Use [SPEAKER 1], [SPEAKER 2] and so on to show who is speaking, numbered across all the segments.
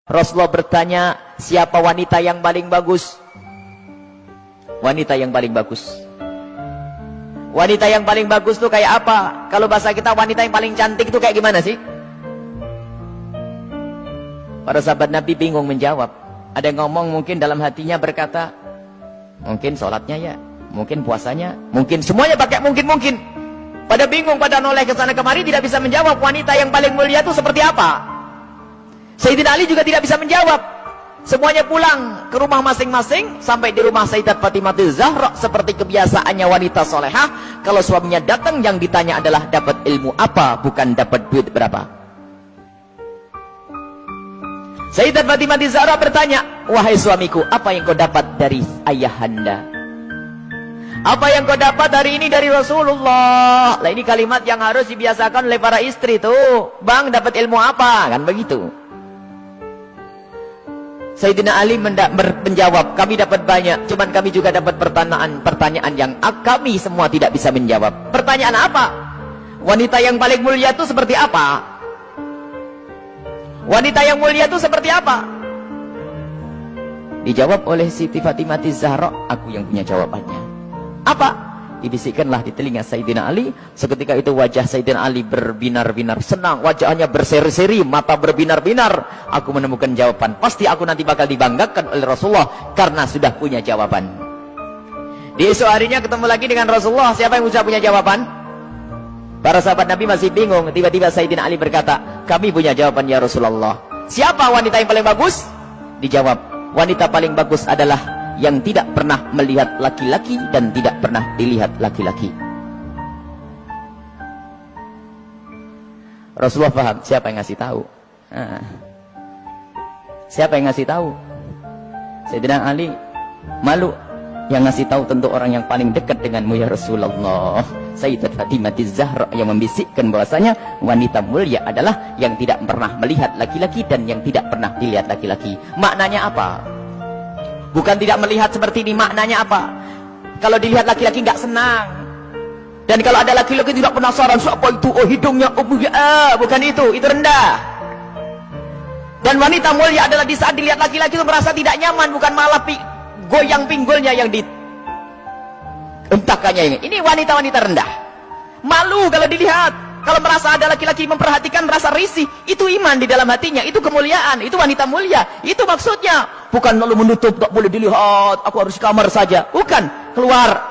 [SPEAKER 1] Rasulullah bertanya, siapa wanita yang paling bagus? Wanita yang paling bagus. Wanita yang paling bagus tuh kayak apa? Kalau bahasa kita, wanita yang paling cantik tuh kayak gimana sih? Para sahabat Nabi bingung menjawab. Ada yang ngomong mungkin dalam hatinya berkata, mungkin sholatnya ya, mungkin puasanya, mungkin semuanya pakai mungkin. Pada bingung, pada noleh ke sana kemari, tidak bisa menjawab wanita yang paling mulia itu seperti apa. Sayyidina Ali juga tidak bisa menjawab. Semuanya pulang ke rumah masing-masing. Sampai di rumah Sayyidat Fatimah Zahra, seperti kebiasaannya wanita solehah, kalau suaminya datang yang ditanya adalah dapat ilmu apa, bukan dapat duit berapa. Sayyidat Fatimah Zahra bertanya, wahai suamiku, apa yang kau dapat dari ayahanda? Apa yang kau dapat hari ini dari Rasulullah? Lah, ini kalimat yang harus dibiasakan oleh para istri tuh. Bang, dapat ilmu apa? Kan begitu. Sayyidina Ali menjawab, kami dapat banyak, cuman kami juga dapat pertanyaan yang kami semua tidak bisa menjawab. Pertanyaan apa? Wanita yang paling mulia itu seperti apa? Wanita yang mulia itu seperti apa? Dijawab oleh Siti Fatimah Zahra, aku yang punya jawabannya. Apa? Dibisikkanlah di telinga Sayyidina Ali. Seketika itu wajah Sayyidina Ali berbinar-binar senang, wajahnya berseri-seri, mata berbinar-binar. Aku menemukan jawaban. Pasti aku nanti bakal dibanggakan oleh Rasulullah karena sudah punya jawaban. Di esok harinya ketemu lagi dengan Rasulullah. Siapa yang sudah punya jawaban? Para sahabat Nabi masih bingung. Tiba-tiba Sayyidina Ali berkata, kami punya jawaban ya Rasulullah. Siapa wanita yang paling bagus? Dijawab, wanita paling bagus adalah yang tidak pernah melihat laki-laki dan tidak pernah dilihat laki-laki. Rasulullah paham siapa yang ngasih tahu. Siapa yang ngasih tahu? Sayyidina Ali malu. Yang ngasih tahu tentu orang yang paling dekat denganmu ya Rasulullah. Sayyidat Fatimah Zahra yang membisikkan bahwasanya wanita mulia adalah yang tidak pernah melihat laki-laki dan yang tidak pernah dilihat laki-laki. Maknanya apa? Bukan tidak melihat seperti ini, maknanya apa? Kalau dilihat laki-laki nggak senang. Dan kalau ada laki-laki tidak penasaran, siapa itu? Oh, hidungnya, oh, bukan itu rendah. Dan wanita mulia adalah di saat dilihat laki-laki itu merasa tidak nyaman, bukan malah goyang pinggulnya yang dihentakkannya. Ini wanita-wanita rendah. Malu kalau dilihat. Kalau merasa ada laki-laki memperhatikan, merasa risih, itu iman di dalam hatinya, itu kemuliaan, itu wanita mulia, itu maksudnya. Bukan lalu menutup, tak boleh dilihat, aku harus di kamar saja. Bukan, keluar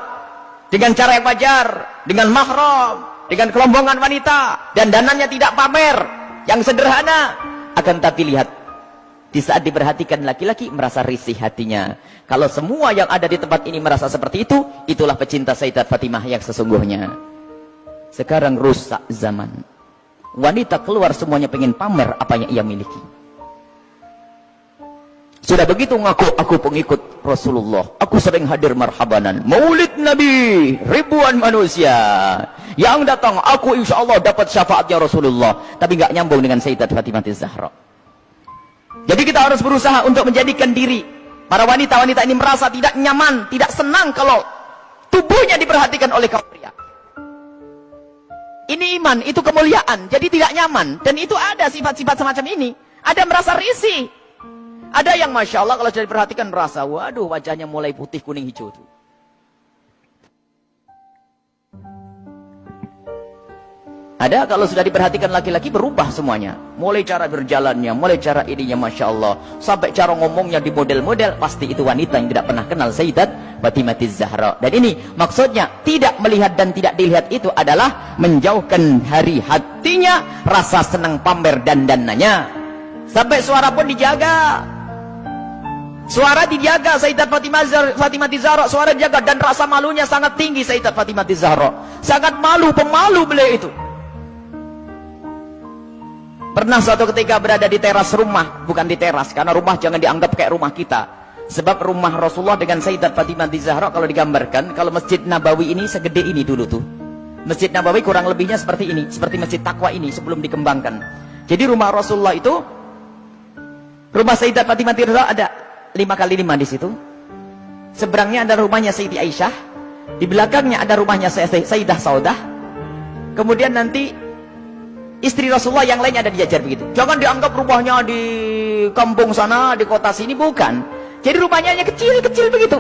[SPEAKER 1] dengan cara yang wajar, dengan mahram, dengan kelombongan wanita, dan dananya tidak pamer, yang sederhana. Akan tapi lihat, di saat diperhatikan laki-laki, merasa risih hatinya. Kalau semua yang ada di tempat ini merasa seperti itu, itulah pecinta Sayyidat Fatimah yang sesungguhnya. Sekarang rusak zaman. Wanita keluar semuanya pengen pamer apa yang ia miliki. Sudah begitu ngaku, aku pengikut Rasulullah. Aku sering hadir marhabanan. Maulid Nabi, ribuan manusia yang datang. Aku insya Allah dapat syafaatnya Rasulullah. Tapi nggak nyambung dengan Sayyidat Fatimah Zahra. Jadi kita harus berusaha untuk menjadikan diri para wanita-wanita ini merasa tidak nyaman, tidak senang kalau tubuhnya diperhatikan oleh kaum pria. Ini iman, itu kemuliaan, jadi tidak nyaman. Dan itu ada sifat-sifat semacam ini. Ada merasa risih. Ada yang Masya Allah kalau sudah diperhatikan merasa, waduh wajahnya mulai putih, kuning, hijau tuh. Ada kalau sudah diperhatikan laki-laki berubah semuanya. Mulai cara berjalannya, mulai cara ininya Masya Allah. Sampai cara ngomongnya di model-model, pasti itu wanita yang tidak pernah kenal Sayyidat Fatimah Zahra. Dan ini maksudnya tidak melihat dan tidak dilihat itu adalah menjauhkan hari hatinya, rasa senang pamer dan dananya. Sampai suara pun dijaga. Suara dijaga Sayyidat Fatimah Zahra, suara dijaga dan rasa malunya sangat tinggi Sayyidat Fatimah Zahra. Sangat malu, pemalu beliau itu. Pernah suatu ketika berada di teras rumah, bukan di teras, karena rumah jangan dianggap kayak rumah kita. Sebab rumah Rasulullah dengan Sayyidat Fatimah Zahra kalau digambarkan, kalau Masjid Nabawi ini segede ini dulu tuh. Masjid Nabawi kurang lebihnya seperti ini, seperti Masjid Taqwa ini sebelum dikembangkan. Jadi rumah Rasulullah itu, rumah Sayyidat Fatimah Zahra ada 5x5 di situ. Seberangnya ada rumahnya Sayyidi Aisyah, di belakangnya ada rumahnya Sayyidah Saudah. Kemudian nanti istri Rasulullah yang lainnya ada diajar begitu. Jangan dianggap rumahnya di kampung sana, di kota sini, bukan. Jadi rumahnya hanya kecil-kecil begitu.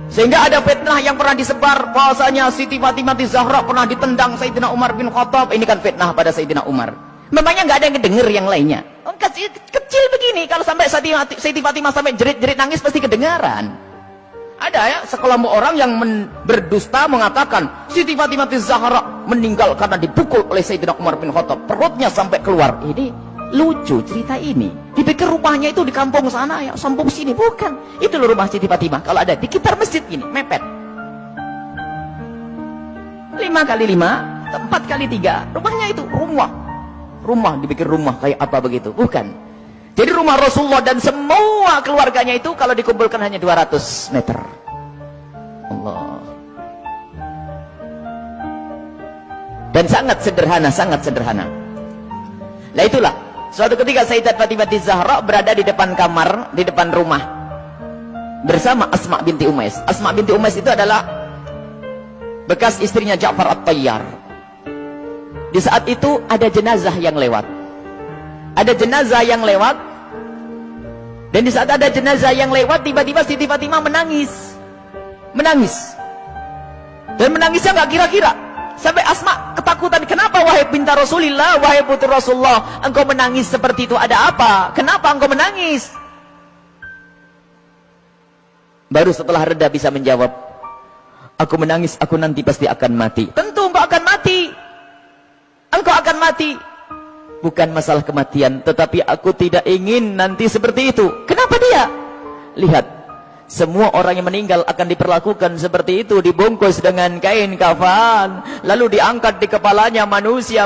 [SPEAKER 1] Sehingga ada fitnah yang pernah disebar bahwasanya Siti Fatimah Zahra pernah ditendang Sayyidina Umar bin Khattab. Ini kan fitnah pada Sayyidina Umar. Memangnya nggak ada yang dengar yang lainnya. Kecil begini, kalau sampai Siti Fatimah sampai jerit-jerit nangis pasti kedengaran. Ada ya sekelompok orang yang berdusta mengatakan Siti Fatimah Zahra meninggal karena dipukul oleh Sayyidina Umar bin Khattab, perutnya sampai keluar. Ini lucu cerita ini. Dipikir rumahnya itu di kampung sana ya, kampung sini, bukan. Itu loh rumah Siti Fatimah. Kalau ada di sekitar masjid ini, mepet. 5 kali 5, 4 kali 3, rumahnya itu rumah dipikir rumah kayak apa begitu, bukan. Jadi rumah Rasulullah dan semua keluarganya itu kalau dikumpulkan hanya 200 meter. Allah. Dan sangat sederhana. Nah itulah, suatu ketika Sayyidat Fatimah Zahra berada di depan kamar, di depan rumah bersama Asma binti Umais. Asma binti Umais itu adalah bekas istrinya Ja'far At-Tayyar. Di saat itu ada jenazah yang lewat. Dan di saat ada jenazah yang lewat, tiba-tiba Siti Fatimah menangis. Dan menangisnya nggak kira-kira. Sampai Asma ketakutan. Kenapa wahai binti Rasulillah, wahai putri Rasulullah, engkau menangis seperti itu? Ada apa? Kenapa engkau menangis? Baru setelah reda bisa menjawab, aku menangis, aku nanti pasti akan mati. Tentu engkau akan mati. Engkau akan mati. Bukan masalah kematian, tetapi aku tidak ingin nanti seperti itu. Kenapa dia? Lihat, semua orang yang meninggal akan diperlakukan seperti itu, dibungkus dengan kain kafan, lalu diangkat di kepalanya manusia,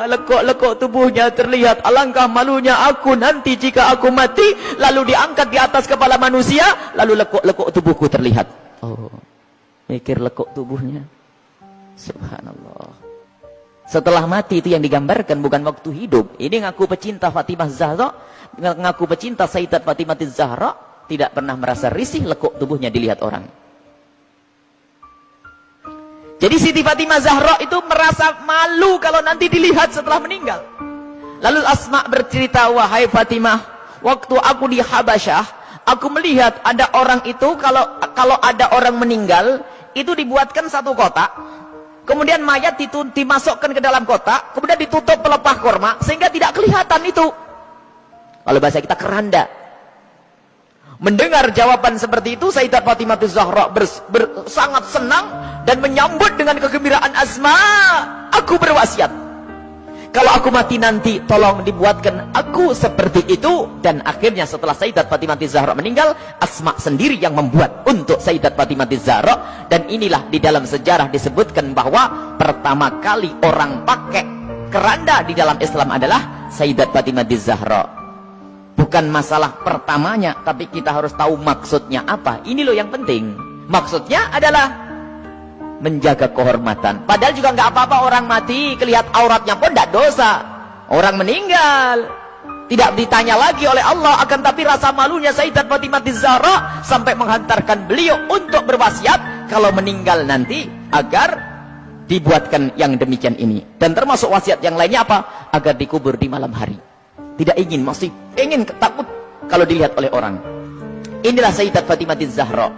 [SPEAKER 1] lekuk-lekuk tubuhnya terlihat. Alangkah malunya aku nanti jika aku mati, lalu diangkat di atas kepala manusia, lalu lekuk-lekuk tubuhku terlihat. Oh, mikir lekuk tubuhnya. Subhanallah. Setelah mati itu yang digambarkan, bukan waktu hidup. Ini ngaku pecinta Fatimah Zahra, ngaku pecinta Sayyidat Fatimah Zahra, tidak pernah merasa risih lekuk tubuhnya dilihat orang. Jadi Siti Fatimah Zahra itu merasa malu kalau nanti dilihat setelah meninggal. Lalu Asma bercerita, wahai Fatimah, waktu aku di Habasyah, aku melihat ada orang itu, kalau ada orang meninggal, itu dibuatkan satu kotak. Kemudian mayat dimasukkan ke dalam kotak, kemudian ditutup pelepah korma, sehingga tidak kelihatan itu. Kalau bahasa kita keranda. Mendengar jawaban seperti itu, Sayyidat Fatimah Zahra sangat senang dan menyambut dengan kegembiraan Asma. Aku berwasiat, kalau aku mati nanti, tolong dibuatkan aku seperti itu. Dan akhirnya setelah Sayyidat Fatimah Zahra meninggal, Asma sendiri yang membuat untuk Sayyidat Fatimah Zahra. Dan inilah di dalam sejarah disebutkan bahwa pertama kali orang pakai keranda di dalam Islam adalah Sayyidat Fatimah Zahra. Bukan masalah pertamanya, tapi kita harus tahu maksudnya apa. Ini loh yang penting. Maksudnya adalah menjaga kehormatan. Padahal juga nggak apa-apa orang mati, kelihat auratnya pun tidak dosa. Orang meninggal tidak ditanya lagi oleh Allah. Akan tapi rasa malunya Sayyidat Fatimah Zahra sampai menghantarkan beliau untuk berwasiat kalau meninggal nanti agar dibuatkan yang demikian ini. Dan termasuk wasiat yang lainnya apa? Agar dikubur di malam hari. Tidak ingin, masih ingin, takut kalau dilihat oleh orang. Inilah Sayyidat Fatimah Zahra.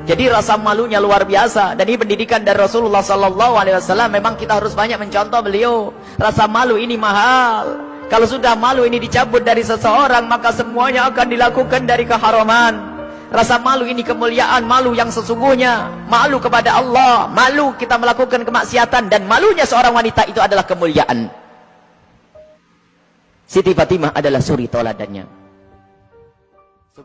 [SPEAKER 1] Jadi rasa malunya luar biasa. Dan ini pendidikan dari Rasulullah SAW. Memang kita harus banyak mencontoh beliau. Rasa malu ini mahal. Kalau sudah malu ini dicabut dari seseorang, maka semuanya akan dilakukan dari keharaman. Rasa malu ini kemuliaan, malu yang sesungguhnya. Malu kepada Allah, malu kita melakukan kemaksiatan. Dan malunya seorang wanita itu adalah kemuliaan. Siti Fatimah adalah suri toladannya.